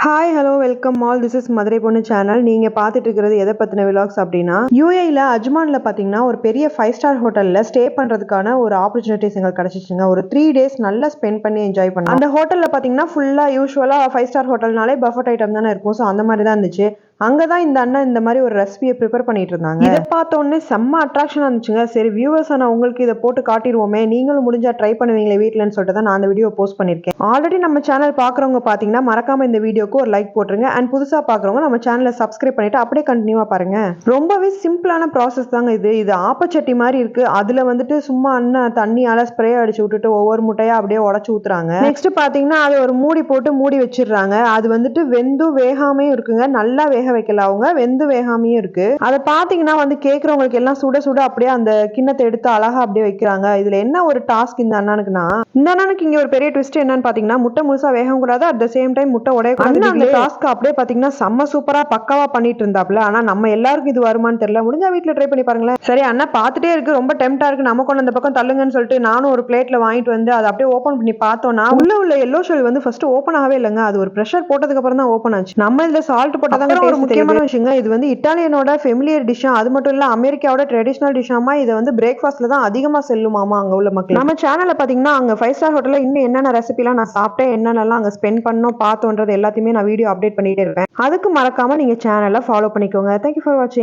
Hi hello welcome all. This is Madurai பொண்ணு channel. நீங்கள் பார்த்துட்டு இருக்கிறது எதை பற்றின விலாக்ஸ் அப்படின்னா, யூஏயில் அஜ்மானில் பார்த்தீங்கன்னா ஒரு பெரிய 5 ஸ்டார் ஹோட்டலில் ஸ்டே பண்ணுறதுக்கான ஒரு ஆப்பர்ச்சுனிட்டிஸ் எங்களுக்கு கிடச்சிச்சுங்க. ஒரு 3 days நல்லா ஸ்பெண்ட் பண்ணி என்ஜாய் பண்ணோம். அந்த ஹோட்டலில் பார்த்தீங்கன்னா ஃபுல்லாக யூஸ்வலாக 5 ஸ்டார் ஹோட்டல்னாலே பஃபட் ஐட்டம் தானே இருக்கும். ஸோ அந்த மாதிரி தான் இருந்துச்சு. அங்கே தான் இந்த அண்ணன் இந்த மாதிரி ஒரு ரெசிபியை ப்ரிப்பேர் பண்ணிட்டு இருந்தாங்க. இதை பார்த்தோன்னே செம்ம அட்ராக்ஷனாக இருந்துச்சுங்க. சரி வியூவர்ஸ் ஆனால் உங்களுக்கு இதை போட்டு காட்டிடுவோமே, நீங்களும் முடிஞ்சா ட்ரை பண்ணுவீங்களே வீட்டில்னு சொல்லிட்டு தான் நான் அந்த வீடியோ போஸ்ட் பண்ணியிருக்கேன். ஆல்ரெடி நம்ம சேனல் பார்க்குறவங்க பார்த்தீங்கன்னா மறக்காம இந்த வீடியோக்கு ஒரு லைக் போட்டுருங்க. அண்ட் புதுசாக பார்க்குறவங்க நம்ம சேனலை சப்ஸ்கிரைப் பண்ணிட்டு அப்படியே கண்டினியூவாக பாருங்க. ரொம்பவே சிம்பிளான ப்ராசஸ் தாங்க இது ஆப்பச்சட்டி மாதிரி இருக்கு. அதில் வந்துட்டு சும்மா அண்ணன் தண்ணியால் ஸ்ப்ரே அடிச்சு விட்டுட்டு ஒவ்வொரு முட்டையாக அப்படியே உடச்சு ஊத்துறாங்க. நெக்ஸ்ட் பார்த்தீங்கன்னா அது ஒரு மூடி போட்டு மூடி வச்சிடுறாங்க. அது வந்துட்டு வெந்து வேகாமே இருக்குங்க. நல்லா வேக வைக்கல, அவங்க வெந்து வேகாமையும் இருக்கு. அதை பாத்தீங்கன்னா வந்து கேட்கறவங்களுக்கு எல்லாம் சுட சுட அப்படியே அந்த கிண்ணத்தை எடுத்து அழகா அப்படியே வைக்கிறாங்க. இதுல என்ன ஒரு டாஸ்க் இந்த அண்ணனுக்குன்னா, இந்த அண்ணனுக்கு இங்க ஒரு பெரிய ட்விஸ்ட் என்னன்னு பாத்தீங்கன்னா, முட்டை முழுசா வேக கூடாது, அட் த சேம் டைம் முட்டை உடையக்கூடாது. அந்த டாஸ்க் அப்படியே பாத்தீங்கன்னா செம்ம சூப்பரா பக்காவா பண்ணிட்டு இருந்தாப்ல. ஆனா நம்ம எல்லாருக்கும் இது வருமானு தெரியல. முடிஞ்சா வீட்டுல ட்ரை பண்ணி பாருங்களேன். சரி அண்ணா பாத்துட்டே இருக்கு, ரொம்ப டெம்டா இருக்கு, நம்ம கொண்டு அந்த பக்கம் தள்ளுங்கன்னு சொல்லிட்டு நானும் ஒரு பிளேட்ல வாங்கிட்டு வந்து அதை அப்படியே ஓபன் பண்ணி பார்த்தோம்னா உள்ள எல்லோ ஷெல் வந்து ஃபர்ஸ்ட் ஓபன் ஆகவே இல்லைங்க. அது ஒரு ப்ரெஷர் போட்டதுக்கு அப்புறம் தான் ஓபன் ஆச்சு. நம்ம இதுல சால்ட் போட்டதாங்க ஒரு முக்கியமான விஷயங்க. இது வந்து இட்டாலியனோட ஃபெமிலியர் டிஷ்ஷா, அது மட்டும் இல்ல அமெரிக்காவோட ட்ரெடிஷனல் டிஷ்ஷாமா. இதை வந்து பிரேக்ஃபாஸ்ட்ல தான் அதிகமா செல்லுமாமா அங்க உள்ள மக்கள். நம்ம சேனல்ல பாத்தீங்கன்னா அங்க 5 ஸ்டார் ஹோட்டல்ல இன்னும் என்னென்ன ரெசிபிலாம் நான் சாப்பிட்டேன், என்னென்னலாம் அங்க ஸ்பெண்ட் பண்ணோம் பார்த்தோன்றது எல்லாத்தையுமே நான் வீடியோ அப்டேட் பண்ணிட்டே இருப்பேன். அதுக்கு மறக்காம நீங்க சேனலை ஃபாலோ பண்ணிக்கோங்க. தேங்க்யூ ஃபார் வாட்சிங்.